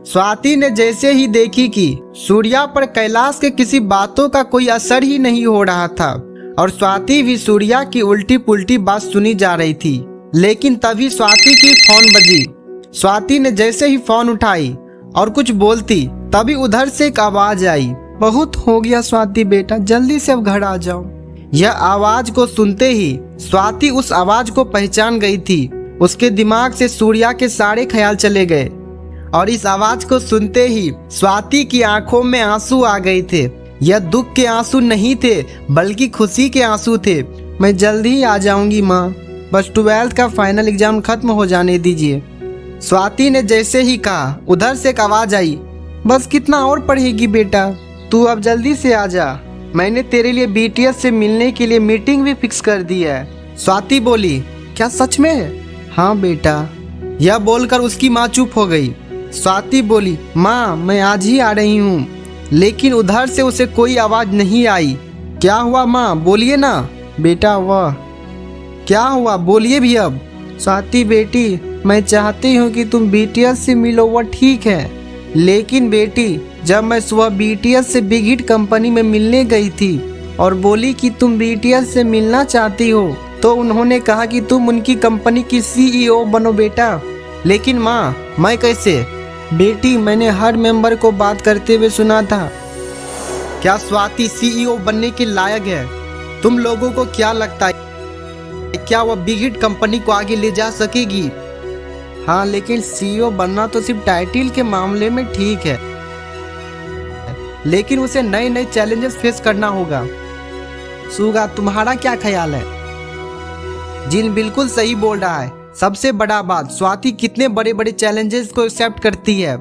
स्वाति ने जैसे ही देखी कि सूर्या पर कैलाश के किसी बातों का कोई असर ही नहीं हो रहा था और स्वाति भी सूर्या की उल्टी पुल्टी बात सुनी जा रही थी, लेकिन तभी स्वाति की फोन बजी। स्वाति ने जैसे ही फोन उठाई और कुछ बोलती, तभी उधर से एक आवाज आई, बहुत हो गया स्वाति बेटा, जल्दी से अब घर आ जाओ। यह आवाज को सुनते ही स्वाति उस आवाज को पहचान गई थी। उसके दिमाग से सूर्या के सारे ख्याल चले गए और इस आवाज को सुनते ही स्वाति की आंखों में आंसू आ गए थे। यह दुख के आंसू नहीं थे बल्कि खुशी के आंसू थे। मैं जल्दी ही आ जाऊंगी माँ, बस 12th का फाइनल एग्जाम खत्म हो जाने दीजिए। स्वाति ने जैसे ही कहा उधर से एक आवाज आई, बस कितना और पढ़ेगी बेटा, तू अब जल्दी से आ जा, मैंने तेरे लिए BTS से मिलने के लिए मीटिंग भी फिक्स कर दी है। स्वाति बोली, क्या सच में? हाँ बेटा। यह बोलकर उसकी माँ चुप हो गई। स्वाति बोली, माँ मैं आज ही आ रही हूँ, लेकिन उधर से उसे कोई आवाज नहीं आई। क्या हुआ माँ, बोलिए ना। बेटा वह क्या हुआ, बोलिए भी अब। स्वाति बेटी, मैं चाहती हूँ कि तुम BTS से मिलो, वह ठीक है, लेकिन बेटी जब मैं सुबह BTS से बिग हिट कंपनी में मिलने गई थी और बोली कि तुम BTS से मिलना चाहती हो, तो उन्होंने कहा कि तुम उनकी कंपनी की CEO बनो बेटा। लेकिन माँ मैं कैसे? बेटी मैंने हर मेंबर को बात करते हुए सुना था। क्या स्वाति CEO बनने के लायक है? तुम लोगों को क्या लगता है, क्या वह बिग हिट कंपनी को आगे ले जा सकेगी? हाँ, लेकिन CEO बनना तो सिर्फ टाइटल के मामले में ठीक है, लेकिन उसे नए नए चैलेंजेस फेस करना होगा। सुगा तुम्हारा क्या ख्याल है? जिन बिल्कुल सही बोल रहा है। सबसे बड़ा बात, स्वाति कितने बड़े बड़े चैलेंजेस को एक्सेप्ट करती है।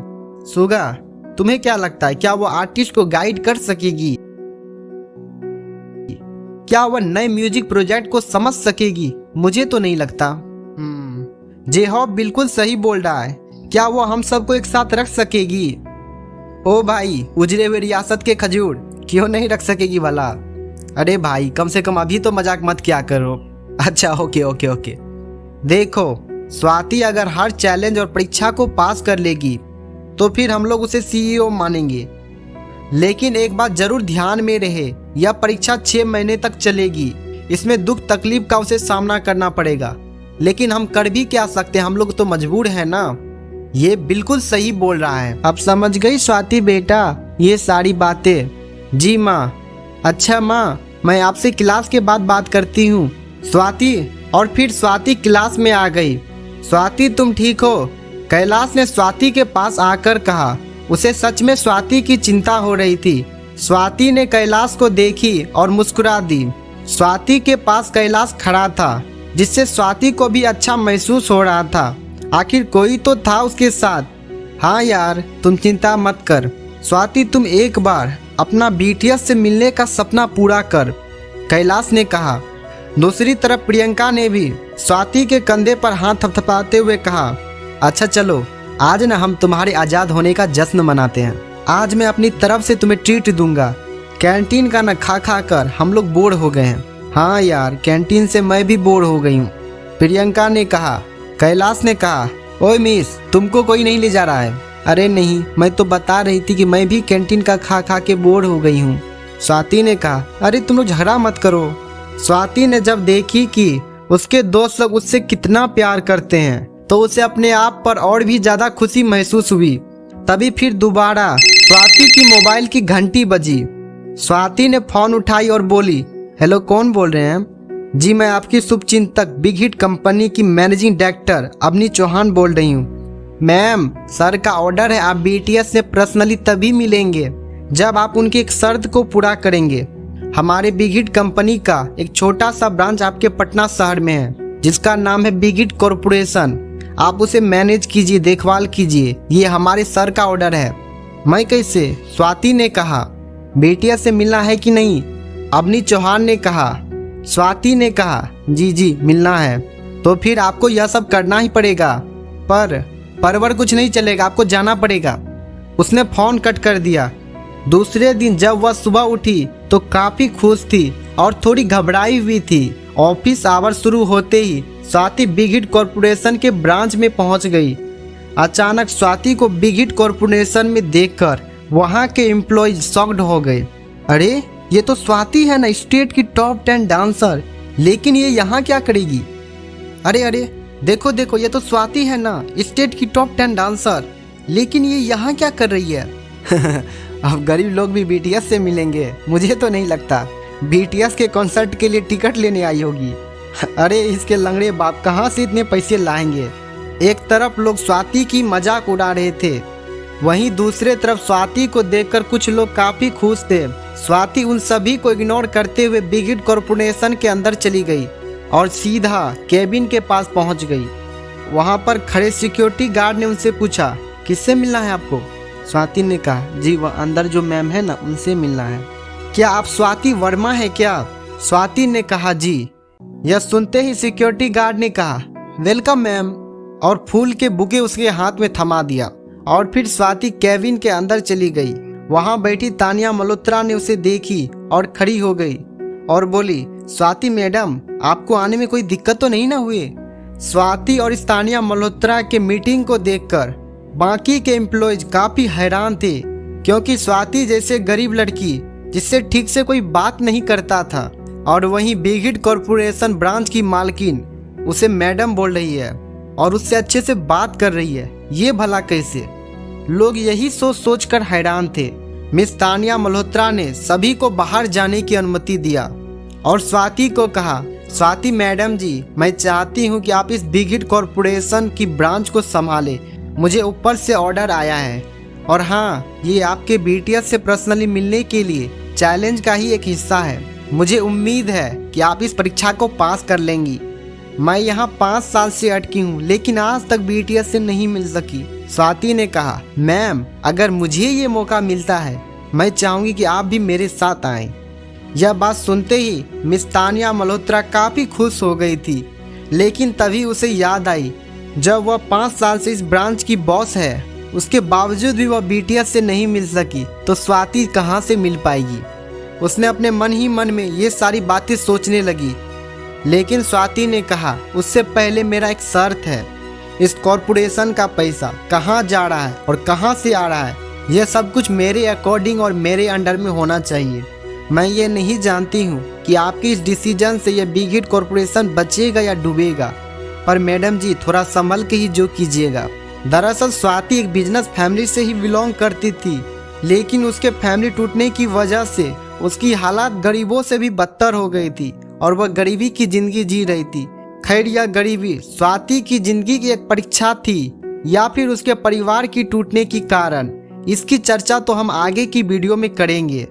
सुगा तुम्हें क्या लगता है, क्या वो आर्टिस्ट को गाइड कर सकेगी? क्या वह नए म्यूजिक प्रोजेक्ट को समझ सकेगी? मुझे तो नहीं लगता। जेहॉब बिल्कुल सही बोल रहा है, क्या वो हम सबको एक साथ रख सकेगी? ओ भाई उजड़े हुए रियासत के खजूर, क्यों नहीं रख सकेगी भला? अरे भाई कम से कम अभी तो मजाक मत किया करो। अच्छा ओके ओके ओके। देखो स्वाति अगर हर चैलेंज और परीक्षा को पास कर लेगी तो फिर हम लोग उसे CEO मानेंगे, लेकिन एक बात जरूर ध्यान में रहे, यह परीक्षा 6 महीने तक चलेगी। इसमें दुख तकलीफ का उसे सामना करना पड़ेगा, लेकिन हम कर भी क्या सकते हैं, हम लोग तो मजबूर है ना। ये बिल्कुल सही बोल रहा है। अब समझ गई स्वाति बेटा ये सारी बातें? जी माँ। अच्छा माँ मैं आपसे क्लास के बाद बात करती हूँ। स्वाति और फिर स्वाति क्लास में आ गई। स्वाति तुम ठीक हो? कैलाश ने स्वाति के पास आकर कहा। उसे सच में स्वाति की चिंता हो रही थी। स्वाति ने कैलाश को देखी और मुस्कुरा दी। स्वाति के पास कैलाश खड़ा था, जिससे स्वाति को भी अच्छा महसूस हो रहा था। आखिर कोई तो था उसके साथ। हाँ यार तुम चिंता मत कर स्वाति, तुम एक बार अपना BTS से मिलने का सपना पूरा कर, कैलाश ने कहा। दूसरी तरफ प्रियंका ने भी स्वाति के कंधे पर हाथ थपथपाते हुए कहा, अच्छा चलो आज ना हम तुम्हारे आज़ाद होने का जश्न मनाते हैं। आज मैं अपनी तरफ से तुम्हें ट्रीट दूंगा। कैंटीन का ना खा खा कर हम लोग बोर हो गए हैं। हाँ यार कैंटीन से मैं भी बोर हो गई हूँ, प्रियंका ने कहा। कैलाश ने कहा, ओए मिस तुमको कोई नहीं ले जा रहा है? अरे नहीं, मैं तो बता रही थी कि मैं भी कैंटीन का खा खा के बोर हो गई हूँ। स्वाति ने कहा, अरे तुम लोग झगड़ा मत करो। स्वाति ने जब देखी कि उसके दोस्त लोग उससे कितना प्यार करते हैं तो उसे अपने आप पर और भी ज्यादा खुशी महसूस हुई। तभी फिर दोबारा स्वाति की मोबाइल की घंटी बजी। स्वाति ने फोन उठाई और बोली, हेलो कौन बोल रहे हैं? जी मैं आपकी शुभचिंतक बिग हिट कंपनी की मैनेजिंग डायरेक्टर अवनी चौहान बोल रही हूँ। मैम सर का ऑर्डर है, आप BTS से पर्सनली तभी मिलेंगे जब आप उनकी एक शर्त को पूरा करेंगे। हमारे बिग हिट कंपनी का एक छोटा सा ब्रांच आपके पटना शहर में है, जिसका नाम है बिग हिट कॉरपोरेशन। आप उसे मैनेज कीजिए, देखभाल कीजिए, ये हमारे सर का ऑर्डर है। मैं कैसे? स्वाति ने कहा। BTS से मिलना है कि नहीं? अवनी चौहान ने कहा। स्वाति ने कहा, जी जी मिलना है। तो फिर आपको यह सब करना ही पड़ेगा, परवर कुछ नहीं चलेगा, आपको जाना पड़ेगा। उसने फोन कट कर दिया। दूसरे दिन जब वह सुबह उठी तो काफी खुश थी और थोड़ी घबराई हुई थी। ऑफिस आवर शुरू होते ही स्वाति बिग हिट कॉरपोरेशन के ब्रांच में पहुंच गई। अचानक स्वाति को बिग हिट कॉरपोरेशन में देखकर वहां के एम्प्लॉयज शॉक्ड हो गए। अरे ये तो स्वाति है ना, स्टेट की टॉप 10 डांसर, लेकिन ये यहाँ क्या करेगी? अरे अरे देखो देखो, ये तो स्वाति है ना, स्टेट की टॉप 10 डांसर, लेकिन ये यहाँ क्या कर रही है? अब गरीब लोग भी बीटीएस से मिलेंगे? मुझे तो नहीं लगता। बीटीएस के कॉन्सर्ट के लिए टिकट लेने आई होगी। अरे इसके लंगड़े बाप कहाँ से इतने पैसे लाएंगे? एक तरफ लोग स्वाति की मजाक उड़ा रहे थे, वहीं दूसरे तरफ स्वाति को देखकर कुछ लोग काफी खुश थे। स्वाति उन सभी को इग्नोर करते हुए बिग हिट कॉरपोरेशन के अंदर चली गई और सीधा केबिन के पास पहुंच गई। वहां पर खड़े सिक्योरिटी गार्ड ने उनसे पूछा, किससे मिलना है आपको? स्वाति ने कहा, जी वह अंदर जो मैम है ना, उनसे मिलना है। क्या आप स्वाति वर्मा है क्या? स्वाति ने कहा, जी। यह सुनते ही सिक्योरिटी गार्ड ने कहा, वेलकम मैम, और फूल के बुके उसके हाथ में थमा दिया। और फिर स्वाति केबिन के अंदर चली गई। वहां बैठी तानिया मल्होत्रा ने उसे देखी और खड़ी हो गई और बोली, स्वाति मैडम, आपको आने में कोई दिक्कत तो नहीं ना हुई? स्वाति और इस तानिया मल्होत्रा के मीटिंग को देखकर बाकी के एम्प्लॉयज काफी हैरान थे, क्योंकि स्वाति जैसे गरीब लड़की जिससे ठीक से कोई बात नहीं करता था, और वहीं बिग हिट कॉरपोरेशन ब्रांच की मालकिन उसे मैडम बोल रही है और उससे अच्छे से बात कर रही है, ये भला कैसे? लोग यही सोच सोच कर हैरान थे। मिस तानिया मल्होत्रा ने सभी को बाहर जाने की अनुमति दिया और स्वाति को कहा, स्वाति मैडम जी, मैं चाहती हूँ कि आप इस बिग हिट कॉरपोरेशन की ब्रांच को संभालें। मुझे ऊपर से ऑर्डर आया है, और हाँ, ये आपके बीटीएस से पर्सनली मिलने के लिए चैलेंज का ही एक हिस्सा है। मुझे उम्मीद है कि आप इस परीक्षा को पास कर लेंगी। मैं यहाँ 5 साल से अटकी हूँ, लेकिन आज तक बीटीएस से नहीं मिल सकी। स्वाति ने कहा, मैम, अगर मुझे ये मौका मिलता है, मैं चाहूंगी कि आप भी मेरे साथ आएं। यह बात सुनते ही मिस तानिया मल्होत्रा काफी खुश हो गई थी, लेकिन तभी उसे याद आई, जब वह 5 साल से इस ब्रांच की बॉस है, उसके बावजूद भी वह बीटीएस से नहीं मिल सकी, तो स्वाति कहाँ से मिल पाएगी? उसने अपने मन ही मन में ये सारी बातें सोचने लगी। लेकिन स्वाति ने कहा, उससे पहले मेरा एक शर्त है। इस कॉरपोरेशन का पैसा कहाँ जा रहा है और कहाँ से आ रहा है, यह सब कुछ मेरे अकॉर्डिंग और मेरे अंडर में होना चाहिए। मैं ये नहीं जानती हूँ कि आपके इस डिसीजन से यह बिग हिट कॉरपोरेशन बचेगा या डूबेगा, पर मैडम जी थोड़ा संभल के ही जो कीजिएगा। दरअसल स्वाति एक बिजनेस फैमिली से ही बिलोंग करती थी, लेकिन उसके फैमिली टूटने की वजह से उसकी हालात गरीबों से भी बदतर हो गई थी और वह गरीबी की जिंदगी जी रही थी। खैर, यह गरीबी स्वाति की जिंदगी की एक परीक्षा थी या फिर उसके परिवार की टूटने के कारण, इसकी चर्चा तो हम आगे की वीडियो में करेंगे।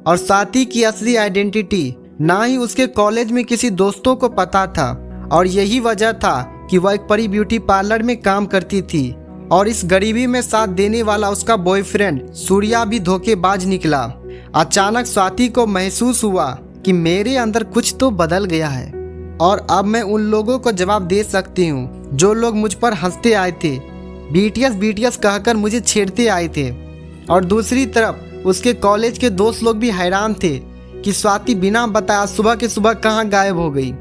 और स्वाति की असली आइडेंटिटी ना ही उसके कॉलेज में किसी दोस्तों को पता था, और यही वजह था कि वह एक परी ब्यूटी पार्लर में काम करती थी, और इस गरीबी में साथ देने वाला उसका बॉयफ्रेंड सूर्या भी धोखेबाज निकला। अचानक स्वाति को महसूस हुआ कि मेरे अंदर कुछ तो बदल गया है, और अब मैं उन लोगों को जवाब दे सकती हूँ जो लोग मुझ पर हंसते आए थे, बीटीएस बीटीएस कहकर मुझे छेड़ते आए थे। और दूसरी तरफ उसके कॉलेज के दोस्त लोग भी हैरान थे कि स्वाति बिना बताए सुबह के सुबह कहाँ गायब हो गई।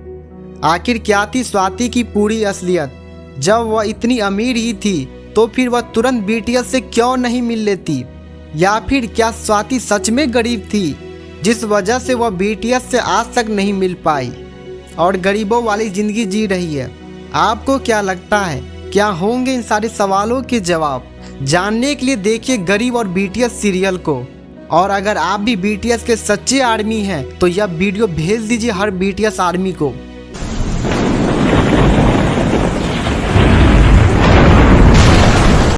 आखिर क्या थी स्वाति की पूरी असलियत? जब वह इतनी अमीर ही थी तो फिर वह तुरंत बीटीएस से क्यों नहीं मिल लेती? या फिर क्या स्वाति सच में गरीब थी, जिस वजह से वह बीटीएस से आज तक नहीं मिल पाई और गरीबों वाली जिंदगी जी रही है? आपको क्या लगता है, क्या होंगे इन सारे सवालों के जवाब? जानने के लिए देखिए गरीब और बीटीएस सीरियल को। और अगर आप भी बीटीएस के सच्चे आर्मी हैं तो यह वीडियो भेज दीजिए हर बीटीएस आर्मी को।